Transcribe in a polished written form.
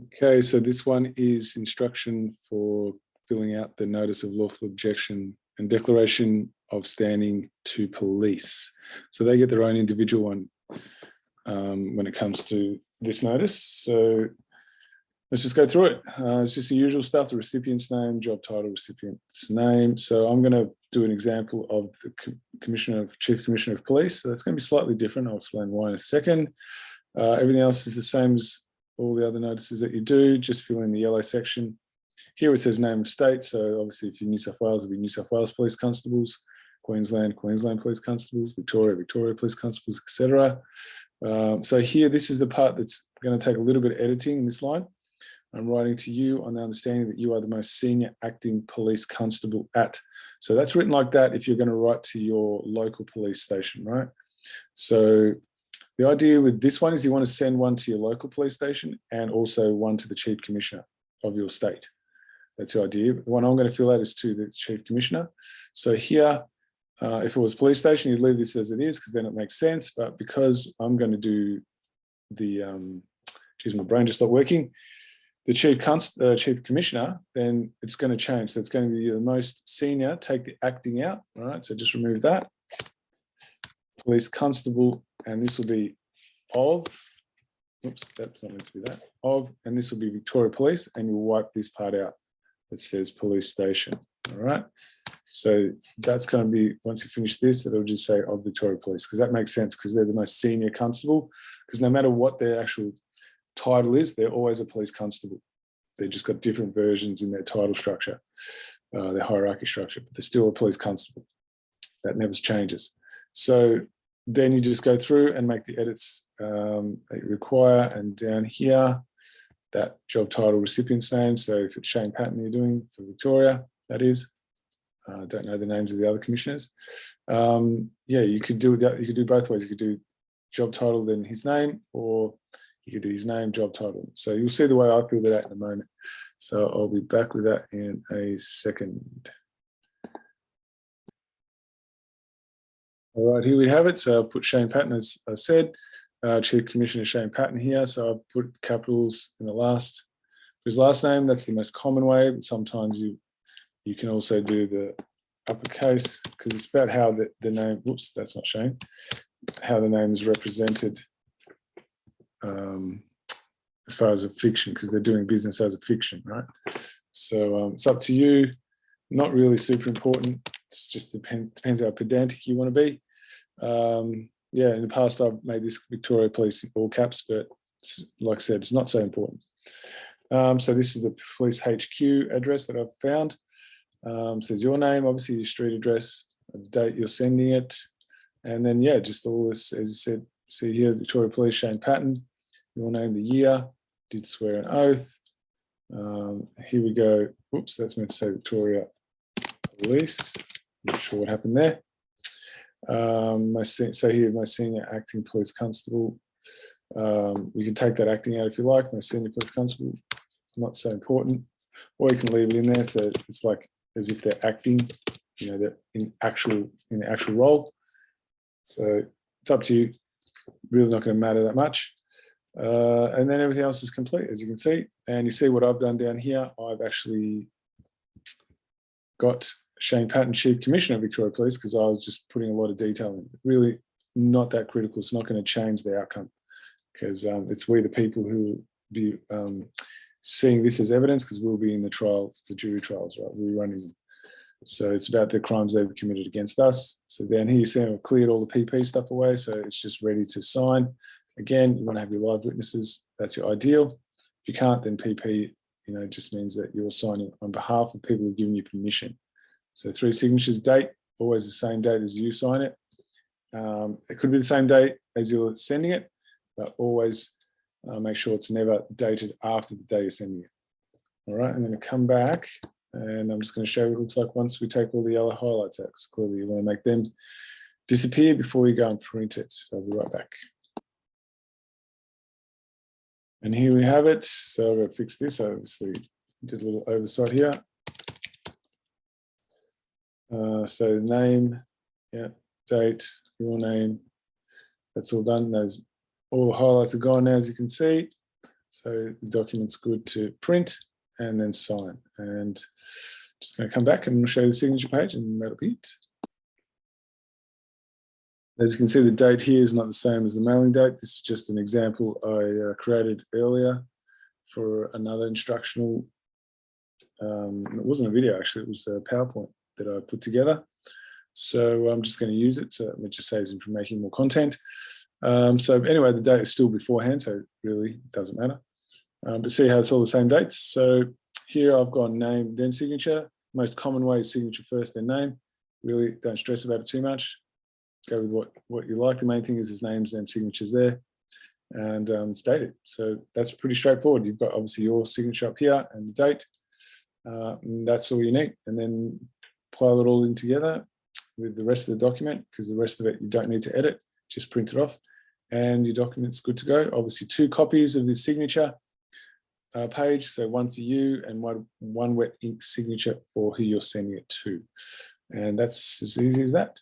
Okay, so this one is instruction for filling out the Notice of Lawful Objection and Declaration of Standing to Police. So they get their own individual one when it comes to this notice. So let's just go through it. It's just the usual stuff, the recipient's name, job title, recipient's name. So I'm going to do an example of the Chief Commissioner of Police. So that's going to be slightly different. I'll explain why in a second. Everything else is the same as all the other notices that you do, just fill in the yellow section. Here it says name of state, so obviously if you're New South Wales, it'll be New South Wales Police Constables, Queensland Police Constables, Victoria Police Constables, etc. So here, this is the part that's going to take a little bit of editing in this line. I'm writing to you on the understanding that you are the most senior acting police constable at. So that's written like that if you're going to write to your local police station, right? So the idea with this one is you want to send one to your local police station and also one to the Chief Commissioner of your state. That's the idea. The one I'm going to fill out is to the Chief Commissioner. So here, if it was a police station, you'd leave this as it is because then it makes sense. But because I'm going to do the, geez, my brain just stopped working, the Chief Commissioner, then it's going to change. So it's going to be the most senior, take the acting out, all right? So just remove that. Police Constable, and this will be of, oops, that's not meant to be that, of, and this will be Victoria Police, and you'll wipe this part out that says police station, all right? So that's going to be, once you finish this, it'll just say of Victoria Police, because that makes sense, because they're the most senior constable, because no matter what their actual title is, they're always a police constable. They've just got different versions in their title structure, their hierarchy structure, but they're still a police constable. That never changes. So then you just go through and make the edits that you require. And down here, that job title, recipient's name. So if it's Shane Patton you're doing for Victoria, that is. I don't know the names of the other commissioners. Yeah, you could do that. You could do both ways. You could do job title, then his name, or you could do his name, job title. So you'll see the way I fill that out in a moment. So I'll be back with that in a second. All right, here we have it. So I'll put Shane Patton, as I said, Chief Commissioner Shane Patton here. So I'll put capitals in the last, his last name. That's the most common way, but sometimes you can also do the uppercase because it's about how the name, whoops, that's not Shane, how the name is represented as far as a fiction, because they're doing business as a fiction, right? So it's up to you. Not really super important. It just depends how pedantic you want to be. Yeah, in the past I've made this Victoria Police in all caps, but like I said, it's not so important. So this is the police HQ address that I've found. Says your name, obviously your street address, the date you're sending it, and then yeah, just all this, as you said, see here, Victoria Police, Shane Patton, your name, the year, did swear an oath. Here we go. Oops, that's meant to say Victoria Police. Not sure what happened there. So here, my senior acting police constable. You can take that acting out if you like. My senior police constable, not so important. Or you can leave it in there, so it's like as if they're acting, you know, they're in the actual role. So it's up to you. Really not going to matter that much. And then everything else is complete, as you can see. And you see what I've done down here. I've actually got Shane Patton, Chief Commissioner of Victoria Police, because I was just putting a lot of detail in. Really not that critical. It's not going to change the outcome, because it's we the people who will be seeing this as evidence, because we'll be in the trial, the jury trials, right? We're running them. So it's about the crimes they've committed against us. So down here, you see I've cleared all the PP stuff away, so it's just ready to sign. Again, you want to have your live witnesses. That's your ideal. If you can't, then PP, you know, just means that you're signing on behalf of people who've given you permission. So 3 signatures, date, always the same date as you sign it. It could be the same date as you're sending it, but always make sure it's never dated after the day you're sending it. All right, I'm going to come back and I'm just going to show you what it looks like once we take all the yellow highlights out, because clearly you want to make them disappear before you go and print it. So I'll be right back. And here we have it. So I'm going to fix this. I obviously did a little oversight here. So name, yeah, date, your name, that's all done. All the highlights are gone now, as you can see. So the document's good to print and then sign. And just going to come back and show you the signature page, and that'll be it. As you can see, the date here is not the same as the mailing date. This is just an example I created earlier for another instructional. It wasn't a video, actually. It was a PowerPoint that I put together. So I'm just going to use it. So it just saves him from making more content. So anyway, the date is still beforehand, so it really doesn't matter. But see how it's all the same dates. So here I've got name, then signature. Most common way is signature first, then name. Really don't stress about it too much. Go with what you like. The main thing is his names and signatures there, and it's dated. So that's pretty straightforward. You've got obviously your signature up here and the date. And that's all you need. And then pile it all in together with the rest of the document, because the rest of it you don't need to edit. Just print it off, and your document's good to go. Obviously, 2 copies of the signature page, so one for you and one wet ink signature for who you're sending it to. And that's as easy as that.